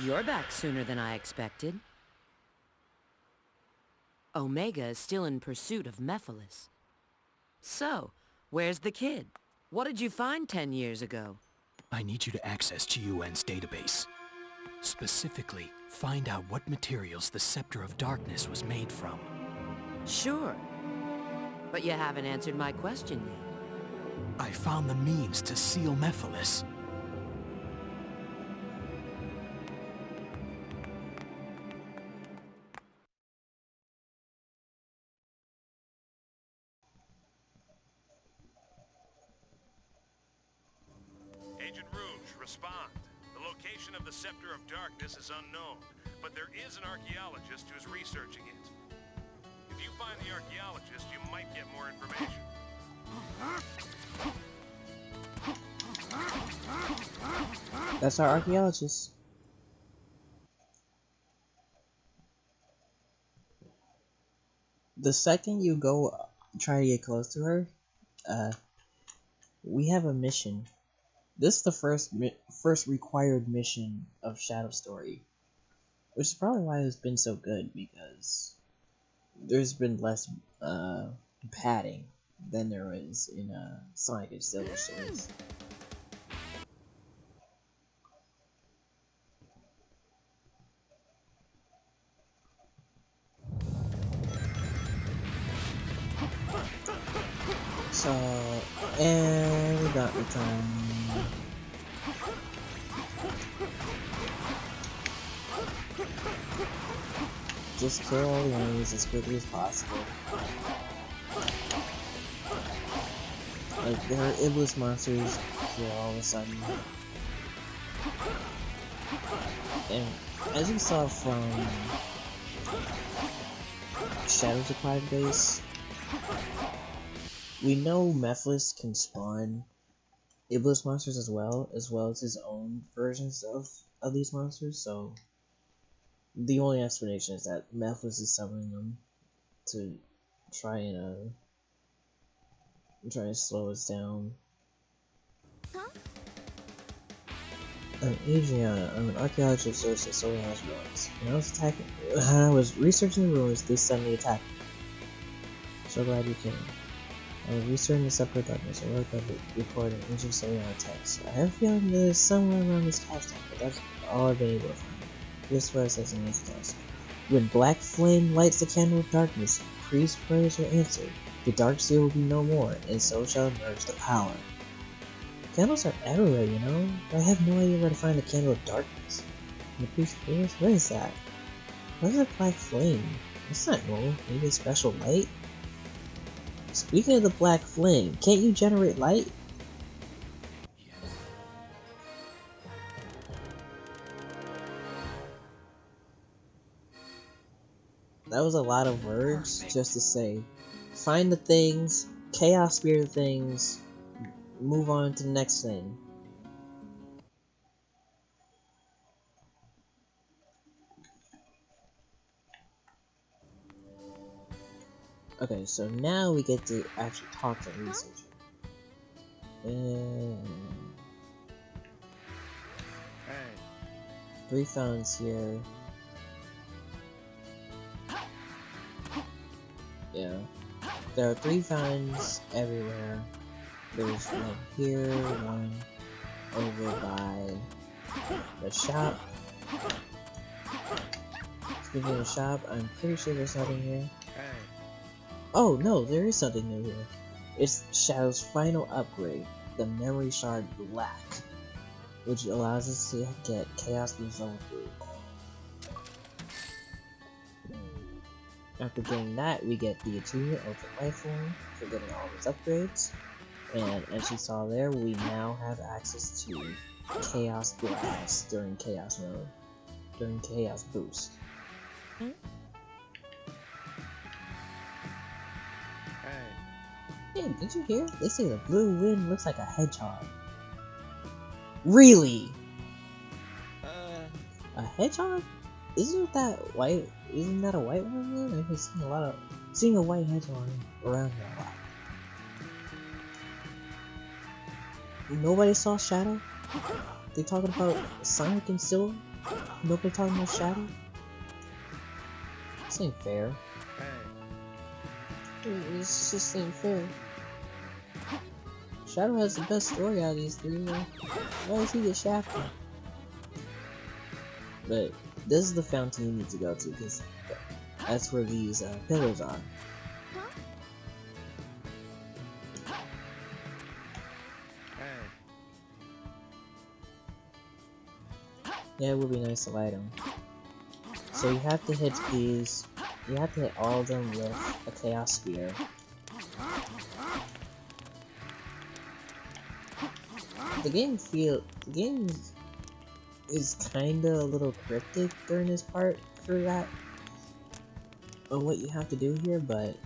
You're back sooner than I expected. Omega is still in pursuit of Mephiles. So, where's the kid? What did you find 10 years ago? I need you to access GUN's database. Specifically, find out what materials the Scepter of Darkness was made from. Sure. But you haven't answered my question yet. I found the means to seal Mephiles. Agent Rouge, respond. The location of the Scepter of Darkness is unknown, but there is an archaeologist who's researching it. If you find the archaeologist, you might get more information. That's our archaeologist. The second you go try to get close to her, we have a mission. This is the first required mission of Shadow Story, which is probably why it's been so good, because there's been less padding than there is in Sonic and Silver Stories. So, and we got the time. Just kill all the enemies as quickly as possible. Like, there are Iblis monsters here all of a sudden. And as you saw from Shadow's Acquired Base, we know Mephiles can spawn Iblis monsters as well as his own versions of these monsters, so the only explanation is that Mephiles is summoning them to try and slow us down. Huh? I'm Adriana. I'm an archaeologist who researches Solar House ruins. When I was researching the ruins, this suddenly attacked me. So glad you came. I was researching the Scepter of Darkness and looked up the report in ancient Solar text. I have a feeling that it's somewhere around this cache tank, but that's all I've been able to find. This is what it says in this text. When black flame lights the candle of darkness, priest's prayers are answered. The dark seal will be no more, and so shall emerge the power. Candles are everywhere, you know? But I have no idea where to find the candle of darkness. And the priest's prayers? What is that? What is a black flame? That's not normal. Maybe a special light? Speaking of the black flame, can't you generate light? That was a lot of words just to say, find the things, chaos spear the things, move on to the next thing. Okay, so now we get to actually talk to the researcher. Three fountains here. Yeah. There are 3 fountains everywhere. There's one here, one over by the shop. Speaking of the shop, I'm pretty sure there's something here. Oh no, there is something new here. It's Shadow's final upgrade, the Memory Shard Black, which allows us to get Chaos Boost level 3. After getting that, we get the achievement Ultimate Life Form for getting all these upgrades. And as you saw there, we now have access to Chaos Blast during Chaos mode, during Chaos Boost. Hey, did you hear? They say the blue wind looks like a hedgehog. Really? A hedgehog? Isn't that white? Isn't that a white one then? I've been seeing a white hedgehog around here a lot. Nobody saw Shadow? They talking about Sonic and Silver? Nobody talking about Shadow? This ain't fair. This just ain't fair. Shadow has the best story out of these three, man. Why does he get shafted? But this is the fountain you need to go to, because that's where these pillars are. Yeah, it would be nice to light them. So you have to hit these. You have to hit all of them with a Chaos Spear. The game is kinda a little cryptic during this part for that, on what you have to do here, but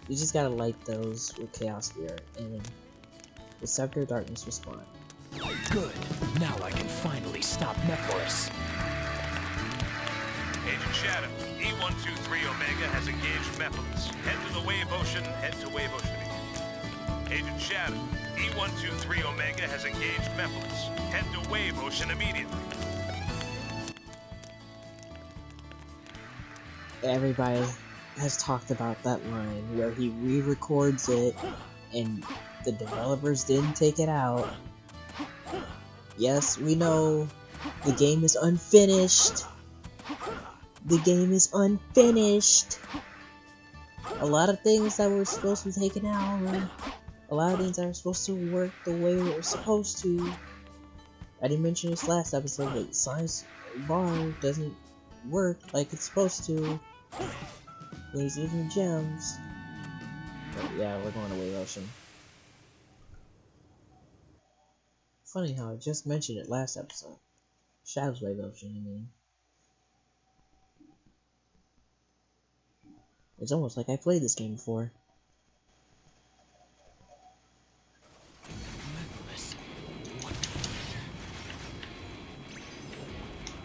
you just gotta light those with Chaos Spear, and the Scepter of Darkness respawn. Good. Now I can finally stop Mephiles. Agent Shadow, E123 Omega has engaged Mephiles. Head to the Wave Ocean, head to Wave Ocean immediately. Agent Shadow, E123 Omega has engaged Mephiles. Head to Wave Ocean immediately. Everybody has talked about that line where he re-records it and the developers didn't take it out. Yes, we know the game is unfinished. The game is unfinished. A lot of things that were supposed to be taken out, or a lot of things that are supposed to work the way they were supposed to. I didn't mention this last episode, but Science Bar doesn't work like it's supposed to when he's using gems. But yeah, we're going to Wave Ocean. Funny how I just mentioned it last episode. Shadow's Wave Ocean, I mean. It's almost like I played this game before.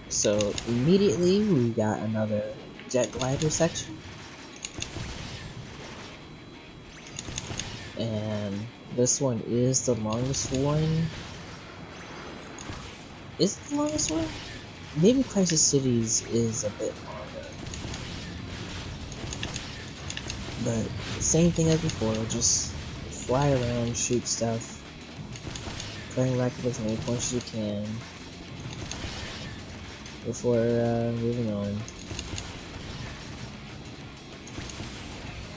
So immediately we got another jet glider section. And this one is the longest one. Is it the longest one? Maybe Crisis Cities is a bit longer. But same thing as before, just fly around, shoot stuff, try and rack up as many points as you can before moving on.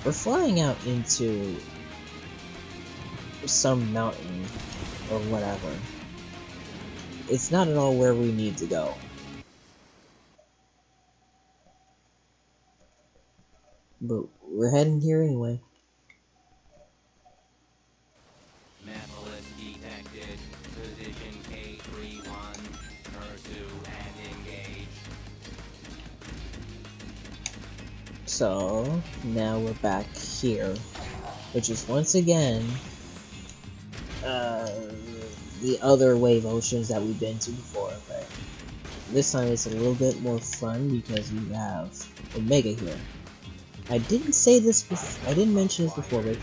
We're flying out into some mountain or whatever. It's not at all where we need to go. But we're heading here anyway. Mephiles detected. Position K31. Pursue and engage. So now we're back here, which is once again the other Wave Oceans that we've been to before, but this time it's a little bit more fun because we have Omega here. I didn't say this before, I didn't mention this before, but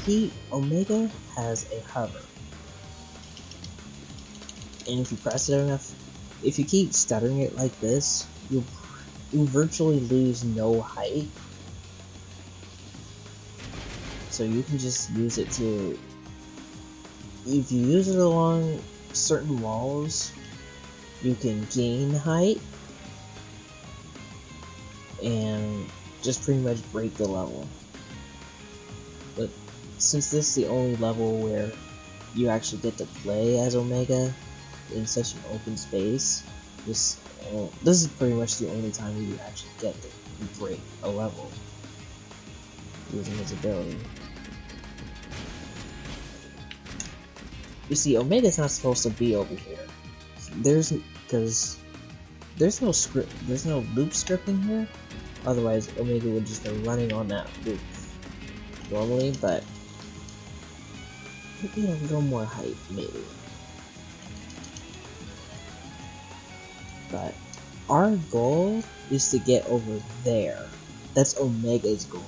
Omega has a hover. And if you press it enough, if you keep stuttering it like this, you virtually lose no height. So you can just use it to, if you use it along certain walls, you can gain height and just pretty much break the level. But since this is the only level where you actually get to play as Omega in such an open space, this is pretty much the only time where you actually get to break a level using his ability. You see, Omega's not supposed to be over here. There's no script, there's no loop scripting here. Otherwise, Omega would just be running on that loop normally, but you know, a little more height maybe. But our goal is to get over there. That's Omega's goal.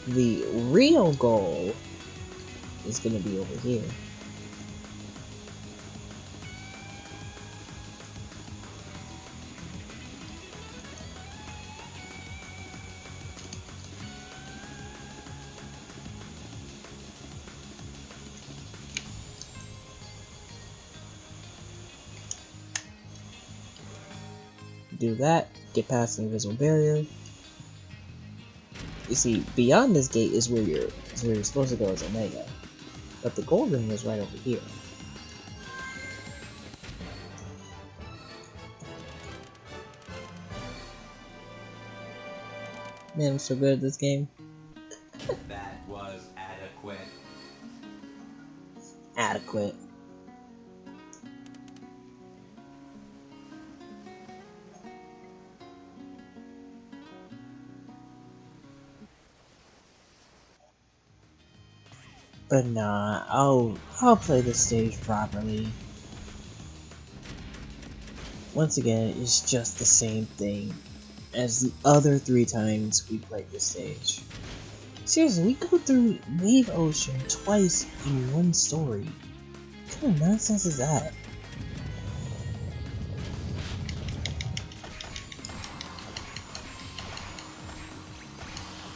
The real goal is gonna be over here. Do that, get past the invisible barrier. You see, beyond this gate is where you're supposed to go as Omega. But the gold ring is right over here. Man, I'm so good at this game. That was adequate. Adequate. But nah, I'll play this stage properly. Once again, it's just the same thing as the other 3 times we played this stage. Seriously, we go through Wave Ocean twice in one story. What kind of nonsense is that?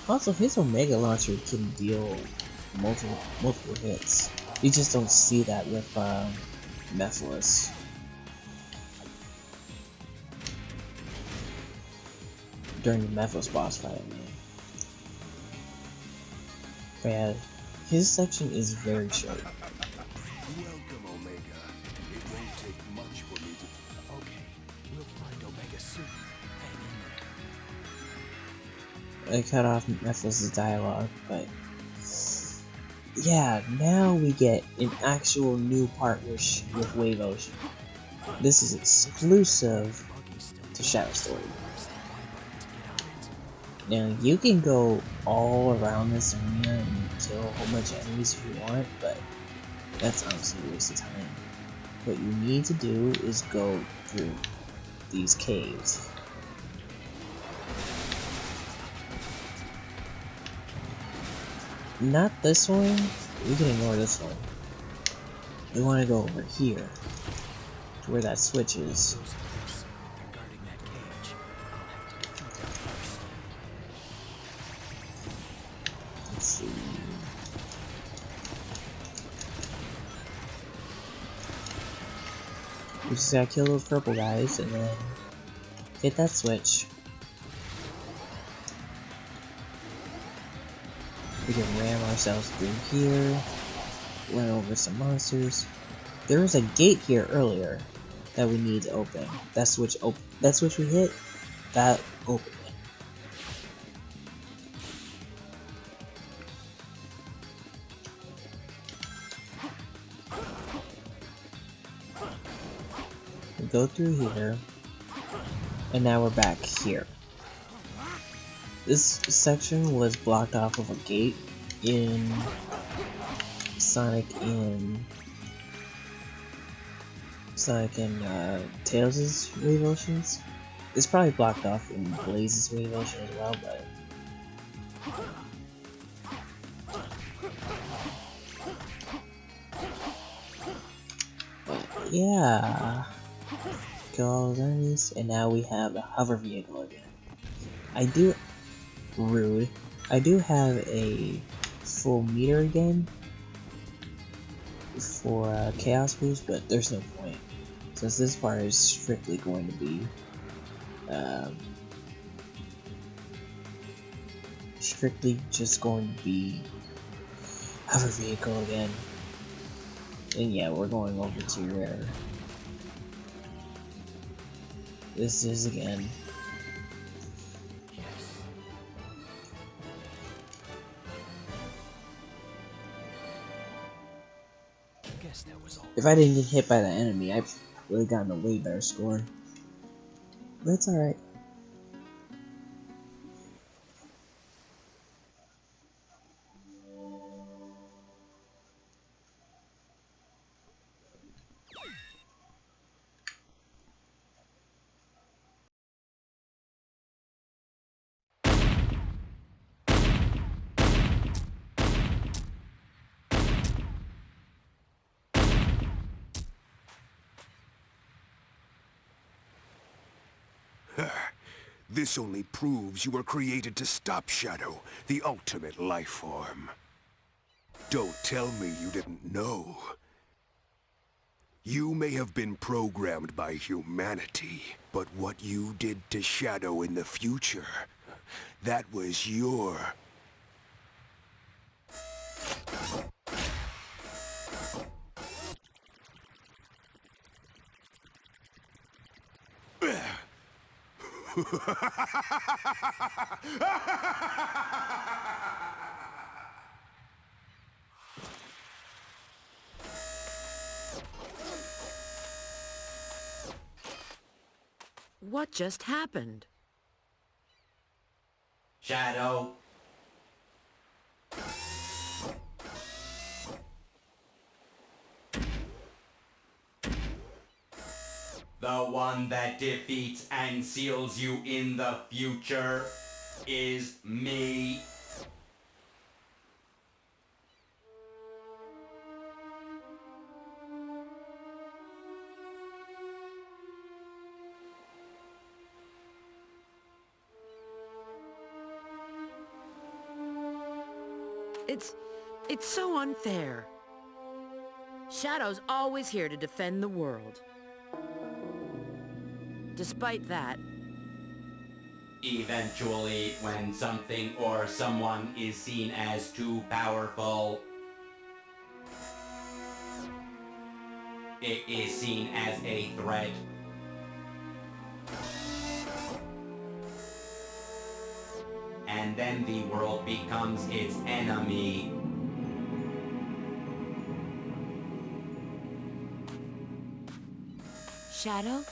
Also, his Omega launcher can deal multiple hits. You just don't see that with Mephiles. During the Mephiles boss fight, I mean. But yeah, his section is very short. Welcome, Omega. It won't take much for me to... Okay, we'll find Omega soon. Hang in there. I cut off Mephiles' dialogue, but yeah, now we get an actual new part with Wave Ocean. This is exclusive to Shadow Story. Now you can go all around this arena and kill a whole bunch of enemies if you want, but that's honestly a waste of time. What you need to do is go through these caves. Not this one. We can ignore this one. We want to go over here to where that switch is. Let's see. We just gotta kill those purple guys and then hit that switch. We can ram ourselves through here, run over some monsters. There was a gate here earlier that we need to open. That switch we hit, that opened it. We go through here, and now we're back here. This section was blocked off of a gate in Sonic and Tails' Wave Oceans. It's probably blocked off in Blaze's Wave Ocean as well, but yeah. Kill all those enemies, and now we have a hover vehicle again. I do have a full meter again for Chaos Boost, but there's no point, since this part is strictly going to be strictly just going to be hover vehicle again. And yeah, we're going over to where this is again. If I didn't get hit by the enemy, I would have gotten a way better score. But it's alright. This only proves you were created to stop Shadow, the ultimate life form. Don't tell me you didn't know. You may have been programmed by humanity, but what you did to Shadow in the future, that was your... What just happened? Shadow. The one that defeats and seals you in the future is me. It's so unfair. Shadow's always here to defend the world. Despite that, Eventually, when something or someone is seen as too powerful, it is seen as a threat. And then the world becomes its enemy. Shadow?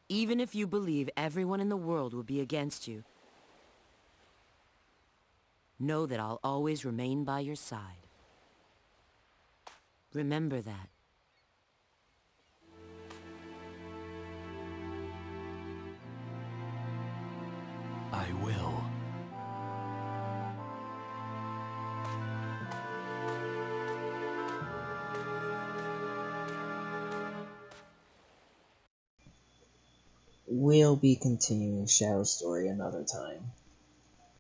Even if you believe everyone in the world will be against you, know that I'll always remain by your side. Remember that. I will. We'll be continuing Shadow's story another time.